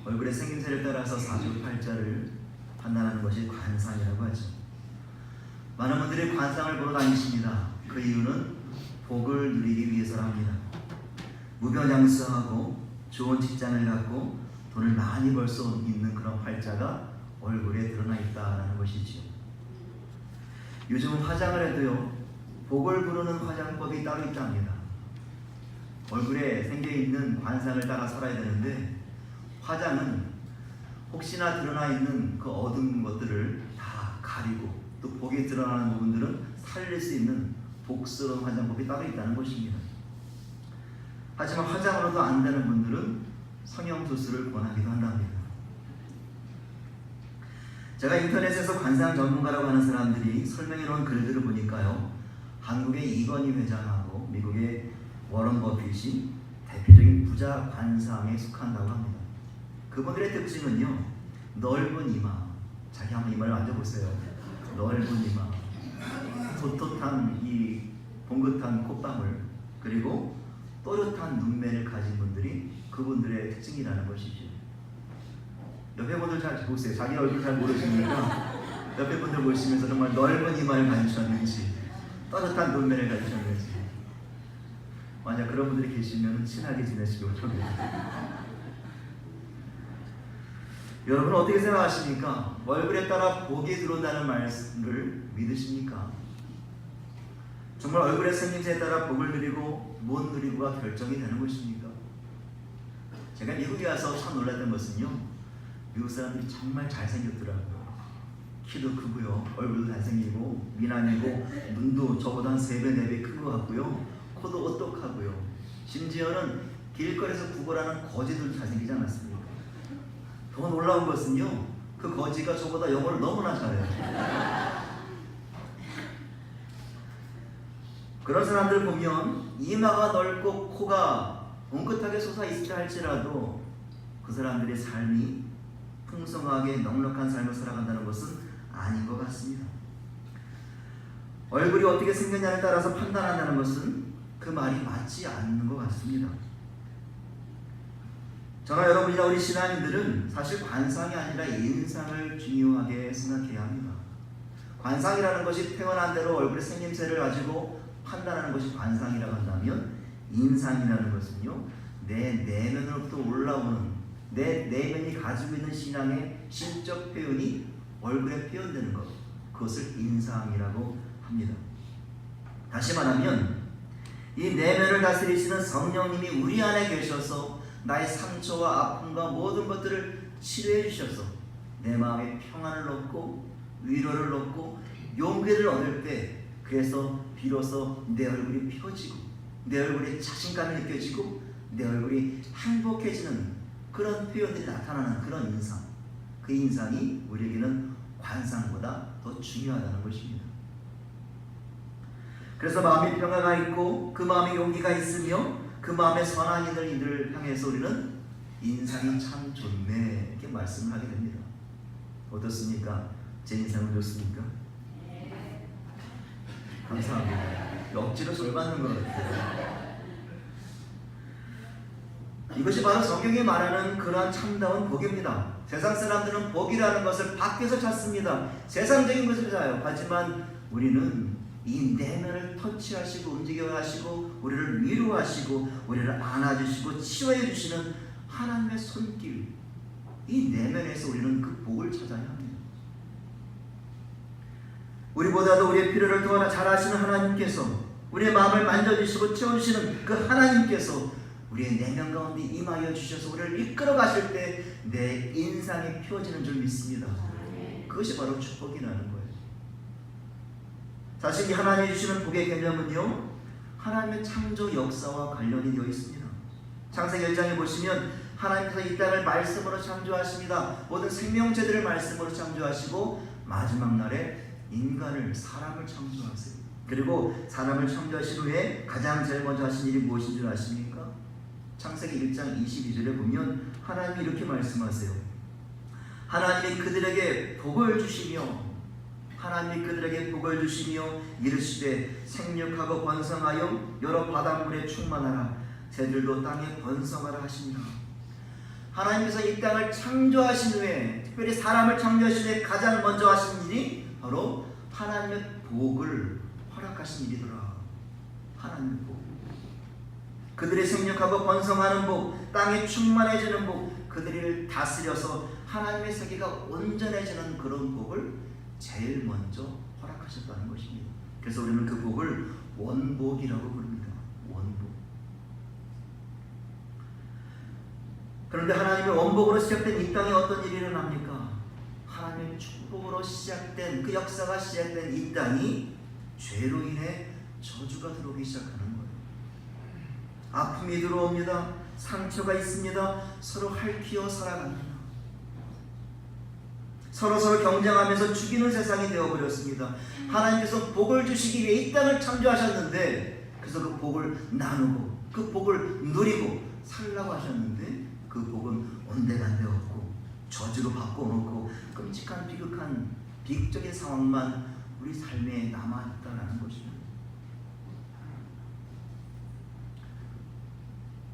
얼굴의 생김새를 따라서 사주팔자를 판단하는 것이 관상이라고 하죠. 많은 분들이 관상을 보러 다니십니다. 그 이유는 복을 누리기 위해서랍니다. 무병장수하고 좋은 직장을 갖고 돈을 많이 벌 수 있는 그런 팔자가 얼굴에 드러나 있다는 것이지요. 요즘은 화장을 해도요, 복을 부르는 화장법이 따로 있답니다. 얼굴에 생겨있는 관상을 따라 살아야 되는데, 화장은 혹시나 드러나 있는 그 어두운 것들을 다 가리고 또 복에 드러나는 부분들은 살릴 수 있는 복스러운 화장법이 따로 있다는 것입니다. 하지만 화장으로도 안 되는 분들은 성형수술을 권하기도 한답니다. 제가 인터넷에서 관상 전문가라고 하는 사람들이 설명해 놓은 글들을 보니까요, 한국의 이건희 회장하고 미국의 워런 버핏이 대표적인 부자 관상에 속한다고 합니다. 그분들의 특징은요, 넓은 이마, 자기 한번 이마를 만져보세요. 넓은 이마, 톡톡한 이 봉긋한 콧방울, 그리고 또렷한 눈매를 가진 분들이 그분들의 특징이라는 것이죠. 옆에 분들 잘 보세요. 자기 얼굴 잘 모르시니까 옆에 분들 보시면서 정말 넓은 이마를 가지셨는지 또렷한 눈매를 가지셨는지, 만약 그런 분들이 계시면 친하게 지내시기 바랍니다. 여러분 어떻게 생각하십니까? 얼굴에 따라 복이 들어온다는 말씀을 믿으십니까? 정말 얼굴의 생김새에 따라 복을 누리고 못 누리고가 결정이 되는 것입니까? 제가 미국에 와서 참 놀랐던 것은요, 미국 사람들이 정말 잘생겼더라고요. 키도 크고요, 얼굴도 잘생기고 미남이고, 눈도 저보다 한 3배, 4배 큰 것 같고요, 코도 오똑하고요, 심지어는 길거리에서 구걸하는 거지들도 잘생기지 않았습니까? 더 놀라운 것은요, 그 거지가 저보다 영어를 너무나 잘해요. 그런 사람들 보면 이마가 넓고 코가 엉긋하게 솟아있다 할지라도 그 사람들의 삶이 풍성하게 넉넉한 삶을 살아간다는 것은 아닌 것 같습니다. 얼굴이 어떻게 생겼냐에 따라서 판단한다는 것은 그 말이 맞지 않는 것 같습니다. 저나 여러분이나 우리 신앙인들은 사실 관상이 아니라 인상을 중요하게 생각해야 합니다. 관상이라는 것이 태어난 대로 얼굴의 생김새를 가지고 판단하는 것이 관상이라고 한다면, 인상이라는 것은요, 내 내면으로부터 올라오는, 내 내면이 가지고 있는 신앙의 신적 표현이 얼굴에 표현되는 것, 그것을 인상이라고 합니다. 다시 말하면 이 내면을 다스리시는 성령님이 우리 안에 계셔서 나의 상처와 아픔과 모든 것들을 치료해 주셔서 내 마음에 평안을 얻고 위로를 얻고 용기를 얻을 때, 그래서 비로소 내 얼굴이 펴지고 내 얼굴에 자신감이 느껴지고 내 얼굴이 행복해지는 그런 표현들이 나타나는 그런 인상, 그 인상이 우리에게는 관상보다 더 중요하다는 것입니다. 그래서 마음에 평화가 있고 그 마음에 용기가 있으며 그 마음에 선한 이들을 향해서 우리는 인상이 참 좋네, 이렇게 말씀을 하게 됩니다. 어떻습니까? 제 인상은 좋습니까? 감사합니다. 억지로 zor받는 것 같아요. 이것이 바로 성경이 말하는 그러한 참다운 복입니다. 세상 사람들은 복이라는 것을 밖에서 찾습니다. 세상적인 것을 찾아요. 하지만 우리는 이 내면을 터치하시고 움직여 하시고 우리를 위로하시고 우리를 안아주시고 치유해 주시는 하나님의 손길, 이 내면에서 우리는 그 복을 찾아야 합니다. 우리보다도 우리의 필요를 더 잘 아시는 하나님께서, 우리의 마음을 만져주시고 채워주시는 그 하나님께서 우리의 내면 가운데 임하여 주셔서 우리를 이끌어 가실 때 내 인상이 펴지는 줄 믿습니다. 그것이 바로 축복이라는 거예요. 사실 이 하나님이 주시는 복의 개념은요, 하나님의 창조 역사와 관련이 되어 있습니다. 창세기 1장에 보시면 하나님께서 이 땅을 말씀으로 창조하십니다. 모든 생명체들을 말씀으로 창조하시고 마지막 날에 인간을, 사람을 창조하세요. 그리고 사람을 창조하신 후에 가장 제일 먼저 하신 일이 무엇인 줄 아십니까? 창세기 1장 22절에 보면 하나님이 이렇게 말씀하세요. 하나님이 그들에게 복을 주시며, 하나님이 그들에게 복을 주시며 이르시되 생육하고 번성하여 여러 바닷물에 충만하라, 새들도 땅에 번성하라 하시니라. 하나님께서 이 땅을 창조하신 후에, 특별히 사람을 창조하신 후에 가장 먼저 하신 일이 바로 하나님의 복을 허락하신 일이더라. 하나님의 복. 그들이 생육하고 번성하는 복, 땅이 충만해지는 복, 그들을 다스려서 하나님의 세계가 온전해지는 그런 복을 제일 먼저 허락하셨다는 것입니다. 그래서 우리는 그 복을 원복이라고 부릅니다. 원복. 그런데 하나님의 원복으로 시작된 이 땅에 어떤 일이 일어납니까? 하나님의 축복으로 시작된 그 역사가 시작된 이 땅이 죄로 인해 저주가 들어오기 시작하는 거예요. 아픔이 들어옵니다. 상처가 있습니다. 서로 핥히어 살아갑니다. 서로 경쟁하면서 죽이는 세상이 되어버렸습니다. 하나님께서 복을 주시기 위해 이 땅을 창조하셨는데, 그래서 그 복을 나누고 그 복을 누리고 살라고 하셨는데, 그 복은 온데간데 없고 저주로 바꿔놓고 끔찍한 비극한 비극적인 상황만 우리 삶에 남아있다는 것입니다.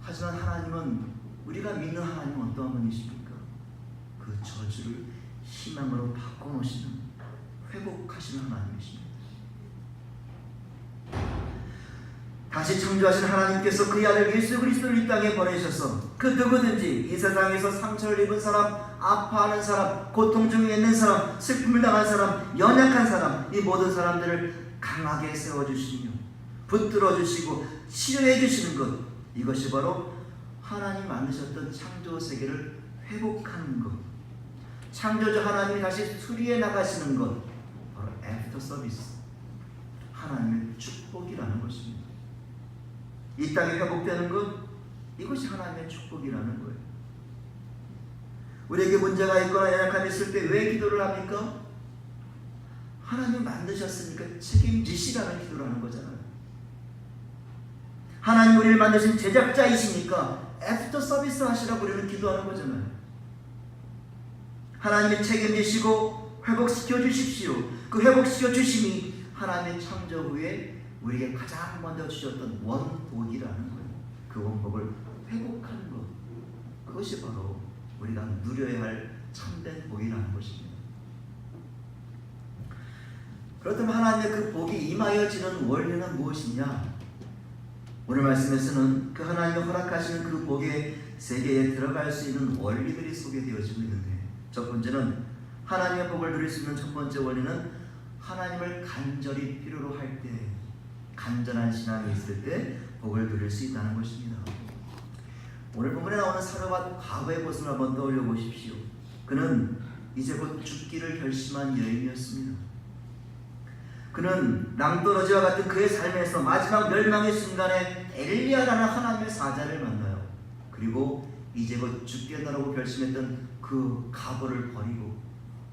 하지만 하나님은, 우리가 믿는 하나님은 어떠한 분이십니까? 그 저주를 희망으로 바꿔놓으시는, 회복하시는 하나님이십니다. 다시 창조하신 하나님께서 그의 아들 예수 그리스도를 이 땅에 보내셔서 그 누구든지 이 세상에서 상처를 입은 사람, 아파하는 사람, 고통 중에 있는 사람, 슬픔을 당한 사람, 연약한 사람, 이 모든 사람들을 강하게 세워주시며 붙들어 주시고 치료해 주시는 것, 이것이 바로 하나님 만드셨던 창조 세계를 회복하는 것, 창조주 하나님이 다시 수리해 나가시는 것, 바로 애프터 서비스, 하나님의 축복이라는 것입니다. 이 땅이 회복되는 것, 이것이 하나님의 축복이라는 거예요. 우리에게 문제가 있거나 연약함이 있을 때 왜 기도를 합니까? 하나님 만드셨으니까 책임지시라는 기도를 하는 거잖아요. 하나님 우리를 만드신 제작자이시니까 애프터 서비스 하시라고 우리는 기도하는 거잖아요. 하나님이 책임지시고 회복시켜 주십시오. 그 회복시켜 주심이 하나님의 창조 후에 우리에게 가장 먼저 주셨던 원복이라는 거예요. 그 원복을 회복하는 것, 그것이 바로 우리가 누려야 할 참된 복이라는 것입니다. 그렇다면 하나님의 그 복이 임하여지는 원리는 무엇이냐? 오늘 말씀에서는 그 하나님이 허락하시는 그 복의 세계에 들어갈 수 있는 원리들이 소개되어지고 있는데, 첫 번째는 하나님의 복을 누릴 수 있는 첫 번째 원리는 하나님을 간절히 필요로 할 때, 간절한 신앙이 있을 때 복을 누릴 수 있다는 것입니다. 오늘 본문에 나오는 사도가 과거의 모습을 한번 떠올려 보십시오. 그는 이제 곧 죽기를 결심한 여인이었습니다. 그는 낭떠러지와 같은 그의 삶에서 마지막 멸망의 순간에 엘리야라는 하나님의 사자를 만나요. 그리고 이제 곧 죽겠다라고 결심했던 그 각오를 버리고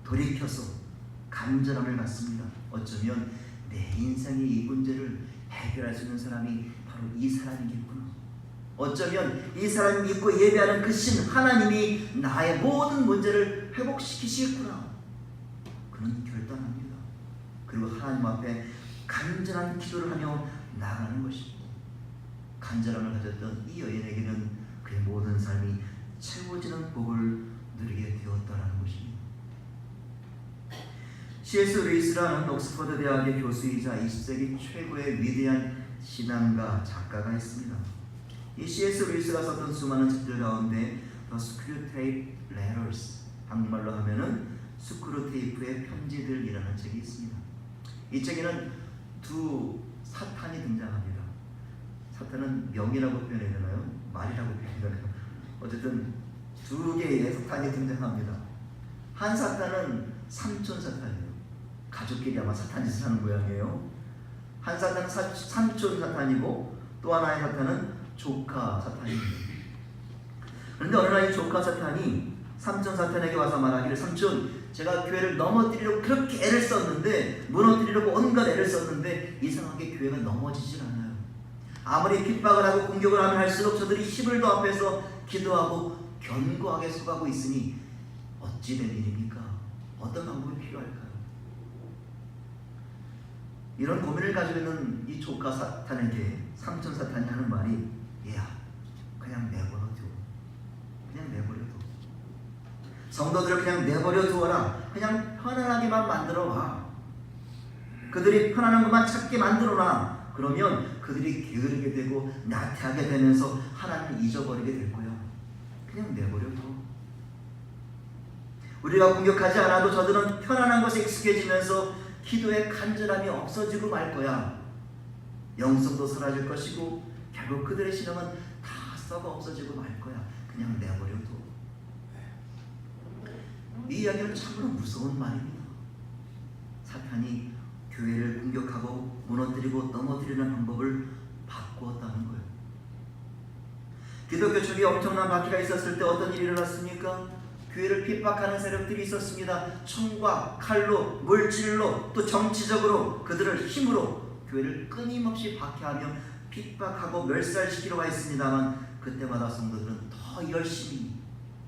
돌이켜서 간절함을 갖습니다. 어쩌면 내 인생의 이 문제를 해결할 수 있는 사람이 바로 이 사람이겠구나. 어쩌면 이 사람이 믿고 예배하는 그 신 하나님이 나의 모든 문제를 회복시키시겠구나. 그는 결단합니다. 그리고 하나님 앞에 간절한 기도를 하며 나가는 것입니다. 간절함을 가졌던 이 여인에게는 그의 모든 삶이 채워지는 복을 누리게 되었다는 것입니다. C.S. 루이스라는 옥스퍼드 대학의 교수이자 20세기 최고의 위대한 신앙가 작가가 있습니다. 이 C.S. 루이스가 썼던 수많은 책들 가운데 The Screwtape Letters, 한국말로 하면은 스크루테이프의 편지들이라는 책이 있습니다. 이 책에는 두 사탄이 등장합니다. 사탄은 명이라고 표현해야 되나요? 말이라고 표현해야 되나요? 어쨌든 두 개의 사탄이 등장합니다. 한 사탄은 삼촌 사탄이에요. 가족끼리 아마 사탄 짓을 하는 모양이에요. 한 사탄은 삼촌 사탄이고 또 하나의 사탄은 조카 사탄입니다. 그런데 어느 날 이 조카 사탄이 삼촌 사탄에게 와서 말하기를, 삼촌, 제가 교회를 넘어뜨리려고 그렇게 애를 썼는데, 무너뜨리려고 온갖 애를 썼는데 이상하게 교회가 넘어지질 않아요. 아무리 핍박을 하고 공격을 하면 할수록 저들이 힘을 더 앞에서 기도하고 견고하게 서가고 있으니 어찌 된 일입니까? 어떤 방법이 필요할까요? 이런 고민을 가지고 있는 이 조카 사탄에게 삼촌 사탄이 하는 말이, 얘야, 그냥 내버려둬. 그냥 내버려둬. 성도들을 그냥 내버려 두어라. 그냥 편안하게만 만들어 와. 그들이 편안한 것만 찾게 만들어 놔. 그러면 그들이 게으르게 되고 나태하게 되면서 하나님을 잊어버리게 될 거야. 그냥 내버려 둬. 우리가 공격하지 않아도 저들은 편안한 것에 익숙해지면서 기도의 간절함이 없어지고 말 거야. 영성도 사라질 것이고 결국 그들의 신앙은 다 썩어 없어지고 말 거야. 그냥 내버려 둬. 이 이야기는 참으로 무서운 말입니다. 사탄이 교회를 공격하고 무너뜨리고 넘어뜨리는 방법을 바꾸었다는 거예요. 기독교 초기에 엄청난 박해가 있었을 때 어떤 일이 일어났습니까? 교회를 핍박하는 세력들이 있었습니다. 총과 칼로, 물질로, 또 정치적으로 그들을 힘으로 교회를 끊임없이 박해하며 핍박하고 멸살시키려고 했습니다만 그때마다 성도들은 더 열심히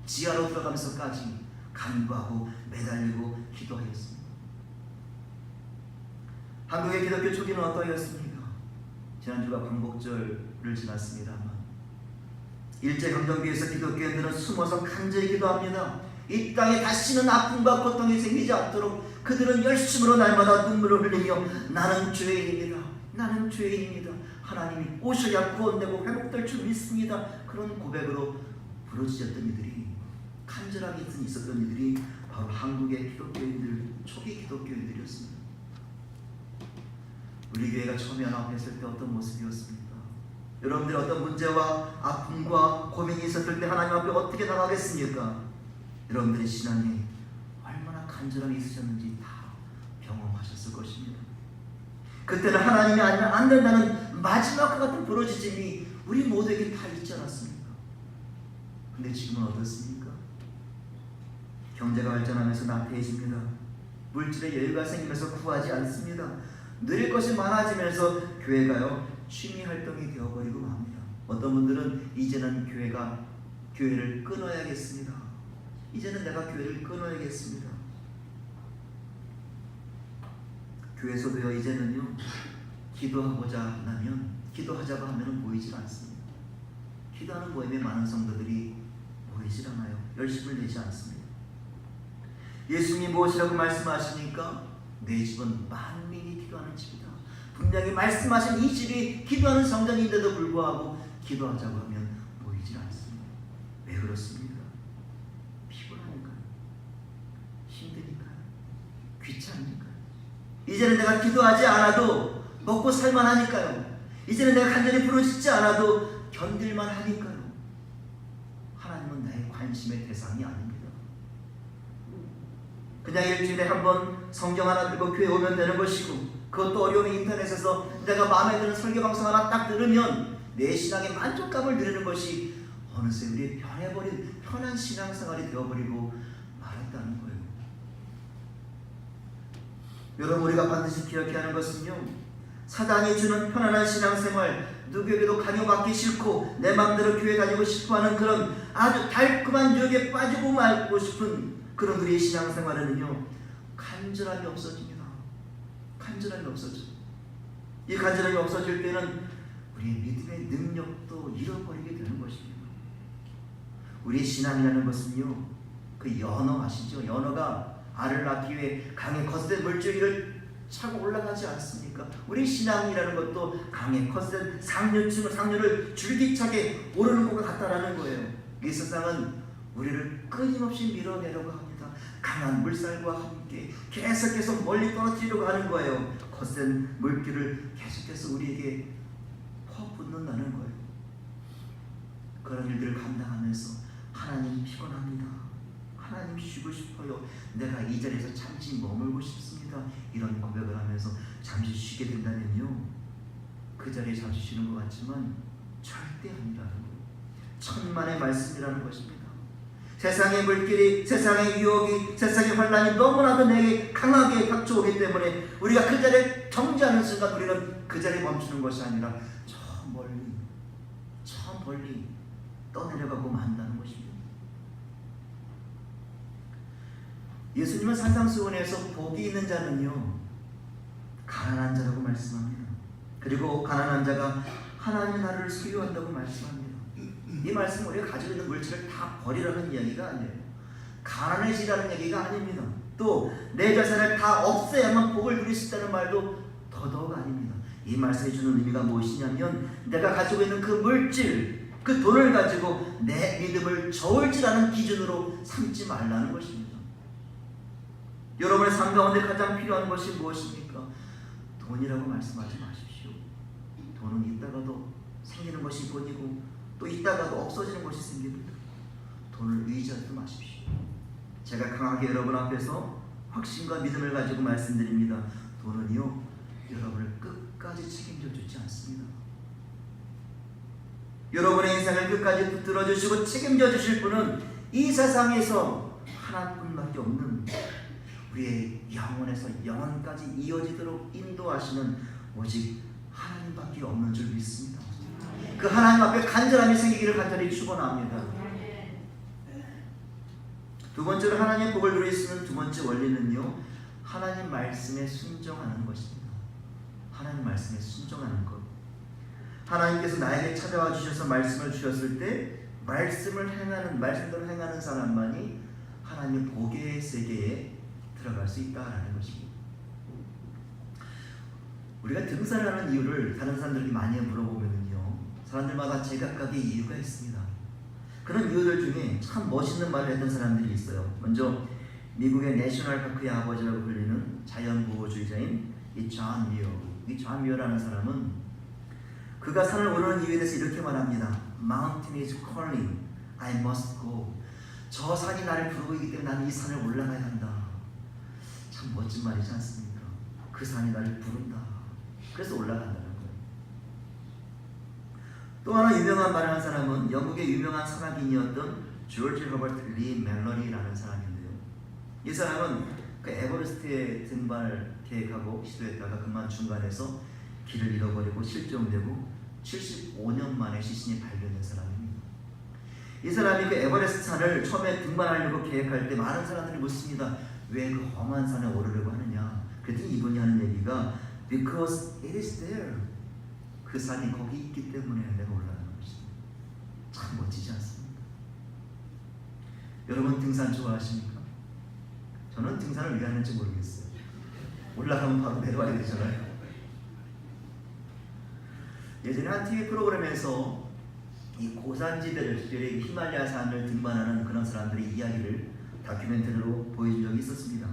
지하로 들어가면서까지 간구하고 매달리고 기도하였습니다. 한국의 기독교 초기는 어떠하였습니까? 지난주가 광복절을 지났습니다만 일제강점기에서 기독교인들은 숨어서 간절히 기도합니다. 이 땅에 다시는 아픔과 고통이 생기지 않도록 그들은 열심으로 날마다 눈물을 흘리며 나는 죄인입니다. 나는 죄인입니다. 하나님이 오셔야 구원되고 회복될 줄 믿습니다. 그런 고백으로 부르짖었던 이들이, 간절하게 있었던 이들이 바로 한국의 기독교인들, 초기 기독교인들이었습니다. 우리 교회가 처음에 연합했을 때 어떤 모습이었습니까? 여러분들이 어떤 문제와 아픔과 고민이 있었을 때 하나님 앞에 어떻게 나가겠습니까? 여러분들의 신앙에 얼마나 간절함이 있으셨는지 다 경험하셨을 것입니다. 그때는 하나님이 아니면 안 된다는 마지막과 같은 부르짖음이 우리 모두에게 다 있지 않았습니까? 근데 지금은 어떻습니까? 경제가 발전하면서 나태해집니다. 물질의 여유가 생기면서 구하지 않습니다. 누릴 것이 많아지면서 교회가요 취미 활동이 되어버리고 맙니다. 어떤 분들은 이제는 교회를 끊어야겠습니다. 이제는 내가 교회를 끊어야겠습니다. 교회에서도요 이제는요 기도하자고 하면 모이질 않습니다. 기도하는 모임에 많은 성도들이 모이질 않아요. 열심을 내지 않습니다. 예수님이 무엇이라고 말씀하시니까 내 집은 만민이 기도하는 집이다. 분명히 말씀하신 이 집이 기도하는 성전인데도 불구하고 기도하자고 하면 모이질 않습니다. 왜 그렇습니까? 피곤하니까요. 힘드니까요. 귀찮으니까요. 이제는 내가 기도하지 않아도 먹고 살만하니까요. 이제는 내가 간절히 부르짖지 않아도 견딜만 하니까요. 하나님은 나의 관심의 대상이 아닙니다. 그냥 일주일에 한 번 성경 하나 들고 교회 오면 되는 것이고, 그것도 어려운 인터넷에서 내가 마음에 드는 설교 방송 하나 딱 들으면 내 신앙의 만족감을 누리는 것이 어느새 우리의 변해버린 편한 신앙생활이 되어버리고 말았다는 거예요. 여러분, 우리가 반드시 기억해야 하는 것은요, 사단이 주는 편안한 신앙생활, 누구에게도 강요받기 싫고 내 마음대로 교회 다니고 싶어하는 그런 아주 달콤한 유혹에 빠지고 말고 싶은 그런 우리의 신앙생활에는요 간절함이 없어집니다. 간절함이 없어져. 이 간절함이 없어질 때는 우리의 믿음의 능력도 잃어버리게 되는 것입니다. 우리의 신앙이라는 것은요 그 연어 아시죠? 연어가 알을 낳기 위해 강에 거센 물줄 위를 차고 올라가지 않습니까? 우리 신앙이라는 것도 강에 거센 상류를 줄기차게 오르는 것 같다라는 거예요. 이 세상은 우리를 끊임없이 밀어내려고 합니다. 강한 물살과 함께 계속해서 멀리 떨어뜨리려고 하는 거예요. 거센 물길을 계속해서 우리에게 퍼붓는다는 거예요. 그런 일들을 감당하면서 하나님 피곤합니다. 하나님 쉬고 싶어요. 내가 이 자리에서 잠시 머물고 싶습니다. 이런 고백을 하면서 잠시 쉬게 된다면요 그 자리에 잠시 쉬는 것 같지만 절대 아니라는 거예요. 천만의 말씀이라는 것입니다. 세상의 물길이, 세상의 유혹이, 세상의 환란이 너무나도 내게 강하게 닥쳐오기 때문에 우리가 그 자리에 정지하는 순간 우리는 그 자리에 멈추는 것이 아니라 저 멀리 떠내려가고 만다는 것입니다. 예수님은 산상수훈에서 복이 있는 자는요 가난한 자라고 말씀합니다. 그리고 가난한 자가 하나님의 나라를 소유한다고 말씀합니다. 이 말씀은 우리가 가지고 있는 물질을 다 버리라는 이야기가 아니에요. 가난해지라는 얘기가 아닙니다. 또 내 자산을 다 없애야만 복을 누릴 수 있다는 말도 더더욱 아닙니다. 이 말씀이 주는 의미가 무엇이냐면 내가 가지고 있는 그 물질, 그 돈을 가지고 내 믿음을 저울질하는 기준으로 삼지 말라는 것입니다. 여러분의 삶 가운데 가장 필요한 것이 무엇입니까? 돈이라고 말씀하지 마십시오. 돈은 있다가도 생기는 것이 돈이고 또 있다가도 없어지는 것이 생깁니다. 돈을 의지하지 마십시오. 제가 강하게 여러분 앞에서 확신과 믿음을 가지고 말씀드립니다. 돈은요, 여러분을 끝까지 책임져 주지 않습니다. 여러분의 인생을 끝까지 붙들어 주시고 책임져 주실 분은 이 세상에서 하나뿐밖에 없는, 우리의 영혼에서 영혼까지 이어지도록 인도하시는 오직 하나님밖에 없는 줄 믿습니다. 그 하나님 앞에 간절함이 생기기를 간절히 축원합니다. 두 번째로 하나님의 복을 누릴 수 있는 두 번째 원리는요, 하나님 말씀에 순종하는 것입니다. 하나님 말씀에 순종하는 것. 하나님께서 나에게 찾아와 주셔서 말씀을 주셨을 때 말씀대로 행하는 사람만이 하나님의 복의 세계에 들어갈 수 있다라는 것입니다. 우리가 등산을 하는 이유를 다른 사람들이 많이 물어보면요, 사람들마다 제각각의 이유가 있습니다. 그런 이유들 중에 참 멋있는 말을 했던 사람들이 있어요. 먼저 미국의 내셔널파크의 아버지라고 불리는 자연보호주의자인 이 존 뮤어. 이 존 뮤어라는 사람은 그가 산을 오르는 이유에 대해서 이렇게 말합니다. Mountain is calling, I must go. 저 산이 나를 부르고 있기 때문에 나는 이 산을 올라가야 한다. 참 멋진 말이지 않습니까? 그 산이 나를 부른다. 그래서 올라간다는 거예요. 또 하나 유명한 말을 한 사람은 영국의 유명한 산악인이었던 조지 허버트 리 멜러리라는 사람인데요. 이 사람은 그 에버레스트에 등반을 계획하고 시도했다가 그만 중간에서 길을 잃어버리고 실종되고 75년 만에 시신이 발견된 사람입니다. 이 사람이 그 에버레스트 산을 처음에 등반하려고 계획할 때 많은 사람들이 묻습니다. 왜 그 험한 산에 오르려고 하느냐? 그랬더니 이분이 하는 얘기가 Because it is there. 그 산이 거기 있기 때문에 내가 올라가는 것이다. 참 멋지지 않습니까? 여러분 등산 좋아하십니까? 저는 등산을 왜 하는지 모르겠어요. 올라가면 바로 내려와야 되잖아요. 예전에 한 TV 프로그램에서 이 고산지대를, 특별히 히말라야 산을 등반하는 그런 사람들의 이야기를 다큐멘터리로 보여준 적이 있었습니다.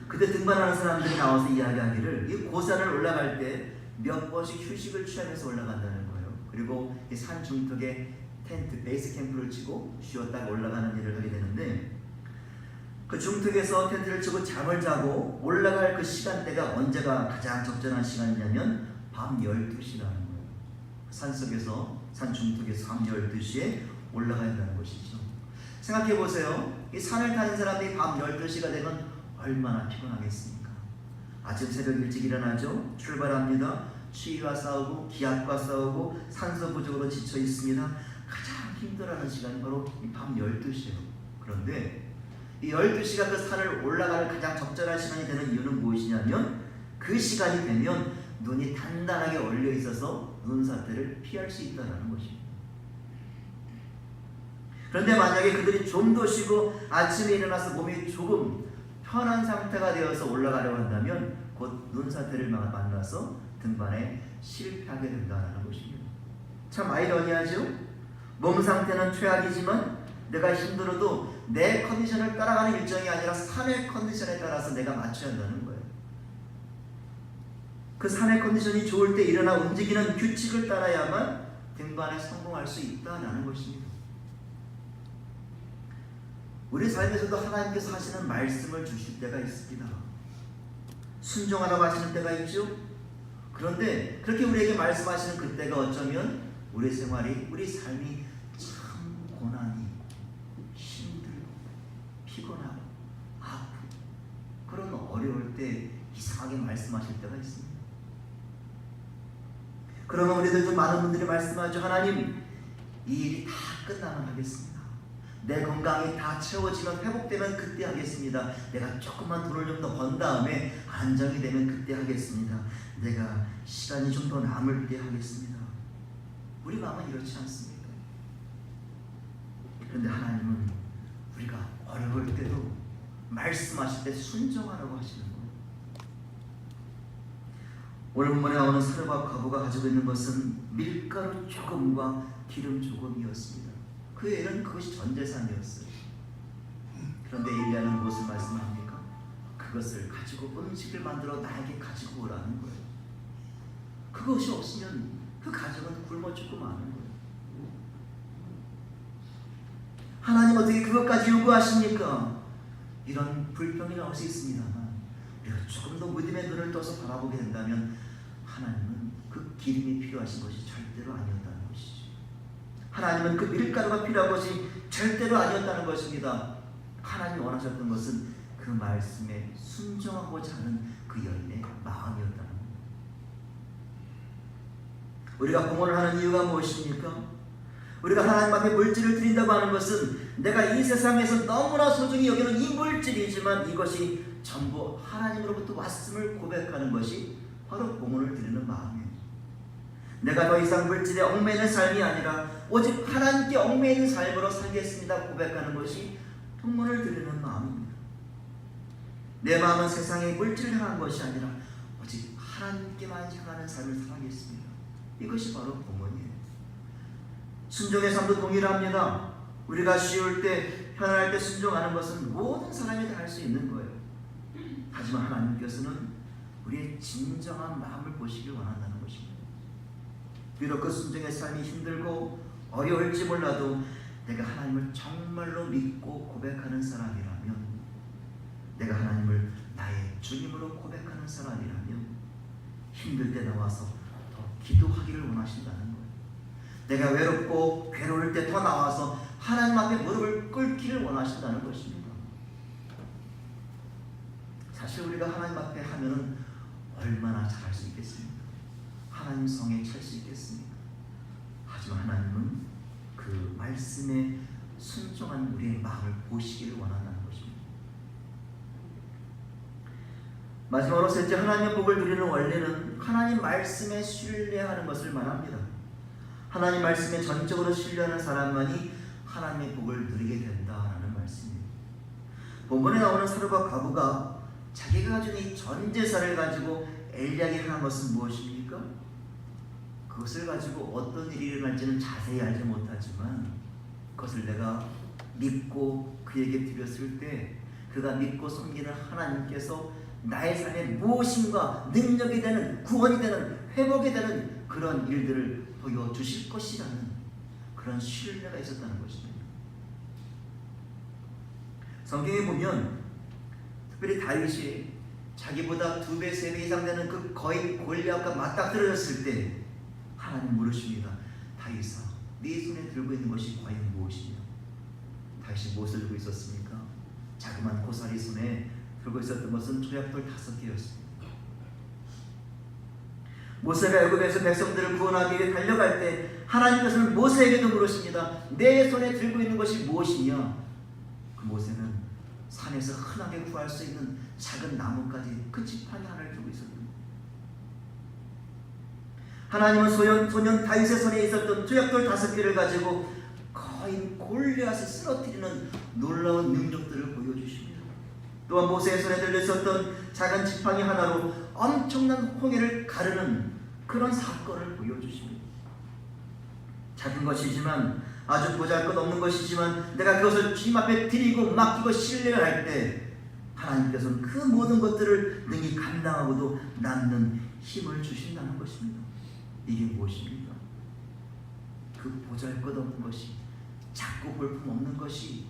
그때 등반하는 사람들이 나와서 이야기하기를 이 고산을 올라갈 때 몇 번씩 휴식을 취하면서 올라간다는 거예요. 그리고 이 산 중턱에 텐트, 베이스 캠프를 치고 쉬었다가 올라가는 일을 하게 되는데, 그 중턱에서 텐트를 치고 잠을 자고 올라갈 그 시간대가 언제가 가장 적절한 시간이냐면 밤 12시라는 거예요. 산속에서, 산 중턱에서 밤 12시에 올라가야 한다는 것이죠. 생각해 보세요. 이 산을 타는 사람들이 밤 12시가 되면 얼마나 피곤하겠습니까? 아침 새벽 일찍 일어나죠. 출발합니다. 추위와 싸우고 기압과 싸우고 산소 부족으로 지쳐 있습니다. 가장 힘들어하는 시간이 바로 이 밤 12시예요. 그런데 이 12시가 그 산을 올라갈 가장 적절한 시간이 되는 이유는 무엇이냐면 그 시간이 되면 눈이 단단하게 얼려 있어서 눈사태를 피할 수 있다는 것입니다. 그런데 만약에 그들이 좀 더 쉬고 아침에 일어나서 몸이 조금 편한 상태가 되어서 올라가려고 한다면 곧 눈사태를 만나서 등반에 실패하게 된다는 것입니다. 참 아이러니하죠? 몸 상태는 최악이지만 내가 힘들어도 내 컨디션을 따라가는 일정이 아니라 산의 컨디션에 따라서 내가 맞춰야 한다는 거예요. 그 산의 컨디션이 좋을 때 일어나 움직이는 규칙을 따라야만 등반에 성공할 수 있다는 것입니다. 우리 삶에서도 하나님께서 하시는 말씀을 주실 때가 있습니다. 순종하라고 하시는 때가 있죠. 그런데 그렇게 우리에게 말씀하시는 그때가 어쩌면 우리 생활이, 우리 삶이 참 고난이, 힘들고 피곤하고 아프고 그런 어려울 때 이상하게 말씀하실 때가 있습니다. 그러면 우리들도 많은 분들이 말씀하죠. 하나님, 이 일이 다 끝나면 하겠습니다. 내 건강이 다 채워지면, 회복되면 그때 하겠습니다. 내가 조금만 돈을 좀 더 번 다음에 안정이 되면 그때 하겠습니다. 내가 시간이 좀 더 남을 때 하겠습니다. 우리 마음은 이렇지 않습니까? 그런데 하나님은 우리가 어려울 때도 말씀하실 때 순종하라고 하시는 거예요. 오늘 본문에 나오는 사르과 과부가 가지고 있는 것은 밀가루 조금과 기름 조금이었습니다. 그 애는 그것이 전 재산이었어요. 그런데 엘리야는 무엇을 말씀합니까? 그것을 가지고 음식을 만들어 나에게 가지고 오라는 거예요. 그것이 없으면 그 가정은 굶어 죽고 마는 거예요. 하나님 어떻게 그것까지 요구하십니까? 이런 불평이 나올 수 있습니다만 우리가 조금 더 믿음의 눈을 떠서 바라보게 된다면 하나님은 그 기름이 필요하신 것이 절대로 아니었다는 것이죠. 하나님은 그 밀가루가 필요한 것이 절대로 아니었다는 것입니다. 하나님이 원하셨던 것은 그 말씀에 순종하고자 하는 그 여인의 마음이었다는 겁니다. 우리가 공헌을 하는 이유가 무엇입니까? 우리가 하나님 앞에 물질을 드린다고 하는 것은 내가 이 세상에서 너무나 소중히 여기는 이 물질이지만 이것이 전부 하나님으로부터 왔음을 고백하는 것이 바로 공헌을 드리는 마음이에요. 내가 더 이상 물질에 얽매이는 삶이 아니라 오직 하나님께 얽매이는 삶으로 살겠습니다 고백하는 것이 공헌을 드리는 마음입니다. 내 마음은 세상에 물질을 향한 것이 아니라 오직 하나님께만 향하는 삶을 살아가겠습니다. 이것이 바로 공헌이에요. 순종의 삶도 동일합니다. 우리가 쉬울 때, 편안할 때 순종하는 것은 모든 사람이 다 할 수 있는 거예요. 하지만 하나님께서는 우리의 진정한 마음을 보시길 원한다는 것입니다. 비록 그 순종의 삶이 힘들고 어려울지 몰라도 내가 하나님을 정말로 믿고 고백하는 사람이라면, 내가 하나님을 나의 주님으로 고백하는 사람이라면 힘들 때 나와서 더 기도하기를 원하신다는 거예요. 내가 외롭고 괴로울 때 더 나와서 하나님 앞에 무릎을 꿇기를 원하신다는 것입니다. 사실 우리가 하나님 앞에 하면은 얼마나 잘할 수 있겠습니까? 하나님 성에 찰 수 있겠습니까? 하지만 하나님은 그 말씀에 순종한 우리의 마음을 보시기를 원한다는 것입니다. 마지막으로 셋째, 하나님의 복을 누리는 원리는 하나님 말씀에 신뢰하는 것을 말합니다. 하나님 말씀에 전적으로 신뢰하는 사람만이 하나님의 복을 누리게 된다라는 말씀입니다. 본문에 나오는 사르과 과부가 자기가 가진 이 전 재산을 가지고 엘리야에게 한 것은 무엇입니까? 그것을 가지고 어떤 일이 일어날지는 자세히 알지 못하지만 그것을 내가 믿고 그에게 드렸을 때 그가 믿고 섬기는 하나님께서 나의 삶에 무엇인가 능력이 되는, 구원이 되는, 회복이 되는 그런 일들을 보여주실 것이라는 그런 신뢰가 있었다는 것입니다. 성경에 보면 특별히 다윗이 자기보다 2배, 3배 이상 되는 그 거인 골리앗과 맞닥뜨려졌을 때 하나님 물으십니다. 다윗아, 네 손에 들고 있는 것이 과연 무엇이냐? 다윗이 무엇을 들고 있었습니까? 자그만 고사리 손에 들고 있었던 것은 조약돌 5개였습니다. 모세가 애굽에서 백성들을 구원하기 위해 달려갈 때 하나님께서는 모세에게도 물으십니다. 내 손에 들고 있는 것이 무엇이냐? 그 모세는 산에서 흔하게 구할 수 있는 작은 나뭇가지 그 지팡이 하나를 들고 있었습니다. 하나님은 소년 다윗의 손에 있었던 조약돌 5개를 가지고 거인 골리앗을 쓰러뜨리는 놀라운 능력들을 보여주십니다. 또한 모세의 손에 들려있었던 작은 지팡이 하나로 엄청난 홍해를 가르는 그런 사건을 보여주십니다. 작은 것이지만, 아주 보잘것없는 것이지만 내가 그것을 주님 앞에 드리고 맡기고 신뢰할 때 하나님께서는 그 모든 것들을 능히 감당하고도 남는 힘을 주신다는 것입니다. 이게 무엇입니까? 그 보잘것없는 것이, 작고 볼품없는 것이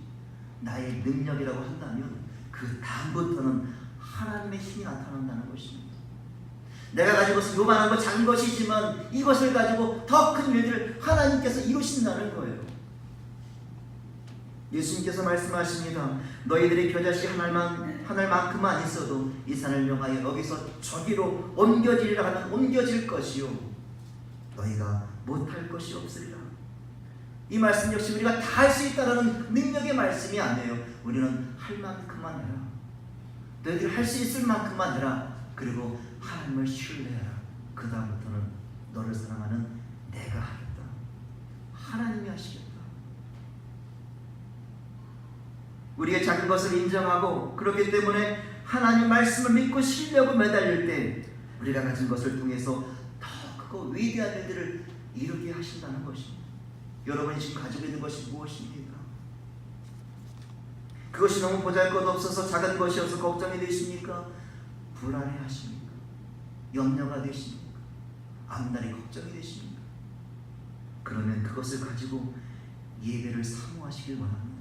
나의 능력이라고 한다면 그 다음부터는 하나님의 힘이 나타난다는 것입니다. 내가 가지고 요만한 것, 작은 것이지만 이것을 가지고 더 큰 일들을 하나님께서 이루신다는 거예요. 예수님께서 말씀하십니다. 너희들이 겨자씨 하늘만큼만 있어도 이 산을 명하여 여기서 저기로 옮겨지리라 하면 옮겨질 것이요 너희가 못할 것이 없으리라. 이 말씀 역시 우리가 다 할 수 있다는 능력의 말씀이 아니에요. 우리는 할 만큼만 해라. 너희들이 할 수 있을 만큼만 해라. 그리고 하나님을 신뢰해라. 그 다음부터는 너를 사랑하는 내가 하겠다. 하나님이 하시겠다. 우리의 작은 것을 인정하고 그렇기 때문에 하나님 말씀을 믿고 신뢰하고 매달릴 때 우리가 가진 것을 통해서 더 크고 위대한 일들을 이루게 하신다는 것입니다. 여러분이 지금 가지고 있는 것이 무엇입니까? 그것이 너무 보잘것없어서 작은 것이어서 걱정이 되십니까? 불안해하십니까? 염려가 되십니까? 앞날이 걱정이 되십니까? 그러면 그것을 가지고 예배를 사모하시길 원합니다.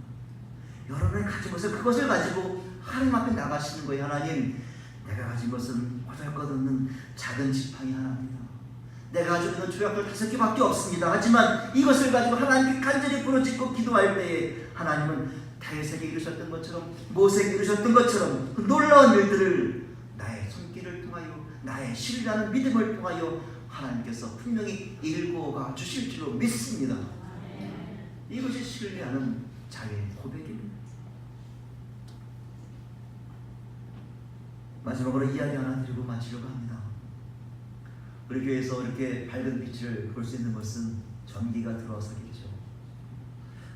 여러분이 가진 것을 그것을 가지고 하나님 앞에 나가시는 거예요. 하나님, 내가 가진 것은 보잘것없는 작은 지팡이 하나입니다. 내가 가지고 있는 조약돌 5개밖에 없습니다. 하지만 이것을 가지고 하나님께 간절히 부르짖고 기도할 때에 하나님은 다윗에게 이루셨던 것처럼 모세에게 이루셨던 것처럼 그 놀라운 일들을 나의 손길을 통하여 나의 신뢰하는 믿음을 통하여 하나님께서 분명히 일구어가 주실 줄로 믿습니다. 이것이 신뢰하는 자의 고백입니다. 마지막으로 이야기 하나 드리고 마치려고 합니다. 우리 교회에서 이렇게 밝은 빛을 볼 수 있는 것은 전기가 들어서겠죠.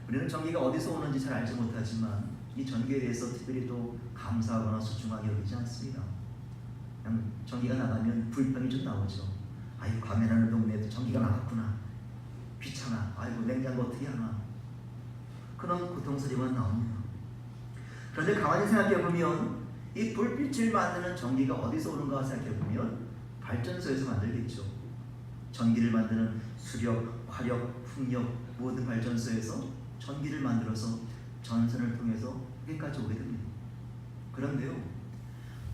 우리는 전기가 어디서 오는지 잘 알지 못하지만 이 전기에 대해서 특별히 또 감사하거나 소중하게 여기지 않습니다. 그냥 전기가 나가면 불평이 좀 나오죠. 아이고, 과면하는 동네에도 전기가 나갔구나. 귀찮아. 아이고, 냉장고 어떻게 하나. 그런 고통스러움만 나옵니다. 그런데 가만히 생각해보면 이 불빛을 만드는 전기가 어디서 오는가 생각해보면 발전소에서 만들겠죠. 전기를 만드는 수력, 화력, 풍력 모든 발전소에서 전기를 만들어서 전선을 통해서 여기까지 오게 됩니다. 그런데요,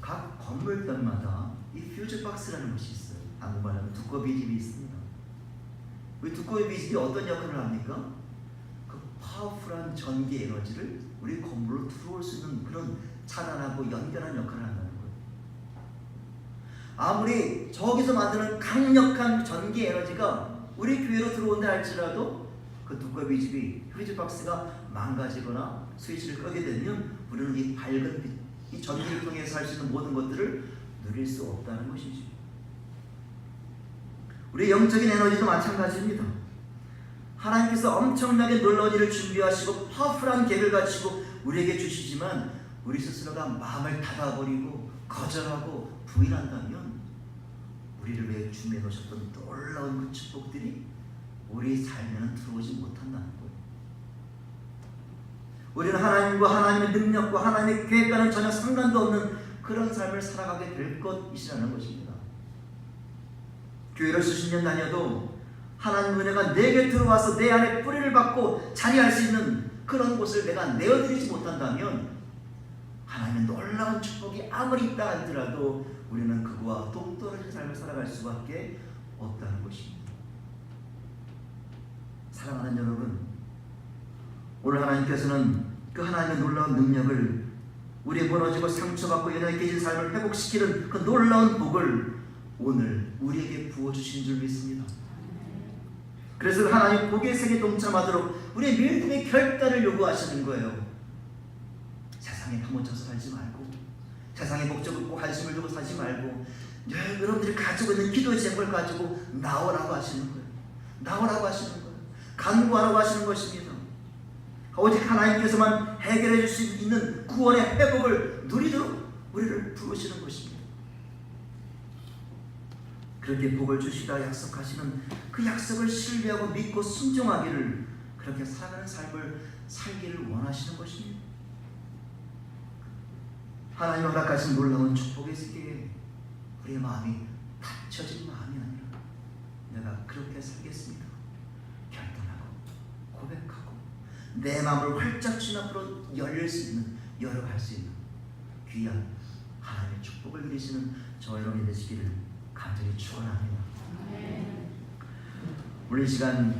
각 건물별마다 이 퓨즈 박스라는 것이 있어요. 한국말로 두꺼비 집이 있습니다. 이 두꺼비 집이 어떤 역할을 합니까? 그 파워풀한 전기 에너지를 우리 건물로 들어올 수 있는 그런 차단하고 연결하는 역할을 한다는 거예요. 아무리 저기서 만드는 강력한 전기 에너지가 우리 교회로 들어온다 할지라도 그 두꺼비 집이 퓨즈 박스가 망가지거나 스위치를 끄게 되면 우리는 이 밝은 빛, 이 전기를 통해서 할 수 있는 모든 것들을 누릴 수 없다는 것이죠. 우리의 영적인 에너지도 마찬가지입니다. 하나님께서 엄청나게 놀라운 일을 준비하시고 파워풀한 계획을 가지고 우리에게 주시지만 우리 스스로가 마음을 닫아버리고 거절하고 부인한다면 우리를 위해 준비해 놓으셨던 놀라운 그 축복들이 우리 삶에는 들어오지 못한다는 거예요. 우리는 하나님과 하나님의 능력과 하나님의 계획과는 전혀 상관도 없는 그런 삶을 살아가게 될 것이라는 것입니다. 교회를 수십 년 다녀도 하나님 은혜가 내게 들어와서 내 안에 뿌리를 받고 자리할 수 있는 그런 곳을 내가 내어드리지 못한다면 하나님의 놀라운 축복이 아무리 있다 하더라도 우리는 그거와 동떨어진 삶을 살아갈 수밖에 없다는 것입니다. 사랑하는 여러분, 오늘 하나님께서는 그 하나님의 놀라운 능력을 우리의 무너지고 상처받고 연약해 깨진 삶을 회복시키는 그 놀라운 복을 오늘 우리에게 부어주신 줄 믿습니다. 그래서 하나님 복의 세계 동참하도록 우리의 믿음의 결단을 요구하시는 거예요. 세상에 파묻혀서 살지 말고, 세상에 목적 없고 관심을 두고 살지 말고, 여러분들이 가지고 있는 기도의 제목을 가지고 나오라고 하시는 거예요. 나오라고 하시는 거예요. 간구하라고 하시는 것입니다. 오직 하나님께서만 해결해 줄 수 있는 구원의 회복을 누리도록 우리를 부르시는 것입니다. 그렇게 복을 주시다 약속하시는 그 약속을 신뢰하고 믿고 순종하기를, 그렇게 살아가는 삶을 살기를 원하시는 것입니다. 하나님 허락하신 놀라운 축복의 세계에 우리의 마음이 닫혀진 마음이 아니라 내가 그렇게 살겠습니다 결단하고 고백하고 내 마음을 활짝 주님 앞으로 열릴 수 있는, 열어갈 수 있는 귀한 하나님의 축복을 누리시는 저와 여러분이 되시기를 간절히 축원합니다. 오늘 이 시간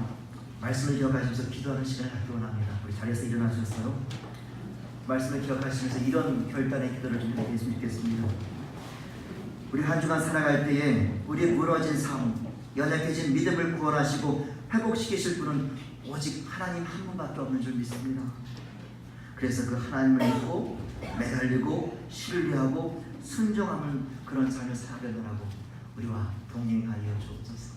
말씀을 기억하시면서 기도하는 시간을 갖기 원합니다. 우리 자리에서 일어나주셨어요. 말씀을 기억하시면서 이런 결단의 기도를 좀 해주셨으면 좋겠습니다. 우리 한 주간 살아갈 때에 우리의 무너진 삶, 연약해진 믿음을 구원하시고 회복시키실 분은 오직 하나님 한 분밖에 없는 줄 믿습니다. 그래서 그 하나님을 믿고 매달리고 신뢰하고 순종하는 그런 삶을 살아가느라고 우리와 동행하여 주옵소서.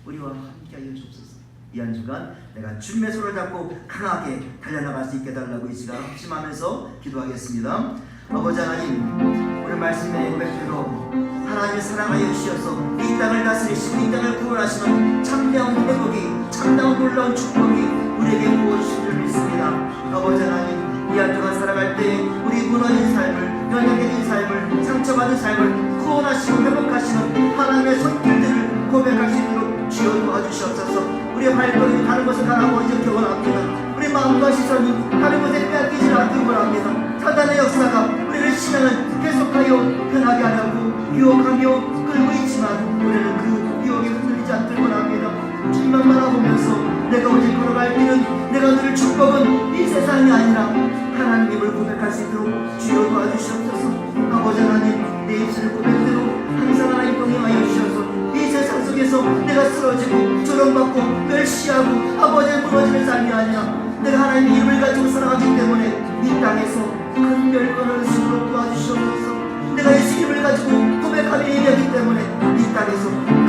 우리와 함께하여 주옵소서. 이 한 주간 내가 주님의 손을 잡고 강하게 달려나갈 수 있게 해달라고 이 시간 확신하면서 기도하겠습니다. 아버지 하나님, 오늘 말씀의 고백대로 하나님의 사랑하여 주셔서 이 땅을 다스리시고 이 땅을 구원하시는 참다운 회복이, 참다운 놀라운 축복이 우리에게 부어주신 줄 믿습니다. 아버지 하나님, 이 한 주간 살아갈 때 우리 무너진 삶을, 연약해진 삶을, 상처받은 삶을 구원하시고 회복하시는 하나님의 손길들을 고백할 수 있도록 주여 도와주시옵소서. 우리의 발걸음이 다른 곳에 가라버리지 원합니다. 우리 마음과 시선이 다른 곳에 빼앗기지 않기를 원합니다. 사단의 역사가 우리를 신앙을 계속하여 편하게 하려고 유혹하며 끌고 있지만 우리는 그 유혹에 흔들리지 않기를 원합니다. 주님만 바라보면서 내가 오직 걸어갈 길은, 내가 누릴 축복은 이 세상이 아니라 하나님을 고백할 수 있도록 주여 도와주시옵소서. 아버지 하나님, 내 입술을 고백대로 항상 하나님 동행하여 주셔서 이 세상 속에서 내가 쓰러지고 조롱받고 멸시하고 아버지의 무너지는 삶이 아니라 내가 하나님의 이름을 가지고 살아가기 때문에 이 땅에서 큰 멸관을 수로 도와주시옵소서. 내가 예수 이름을 가지고 고백하며 얘기하기 때문에 이 땅에서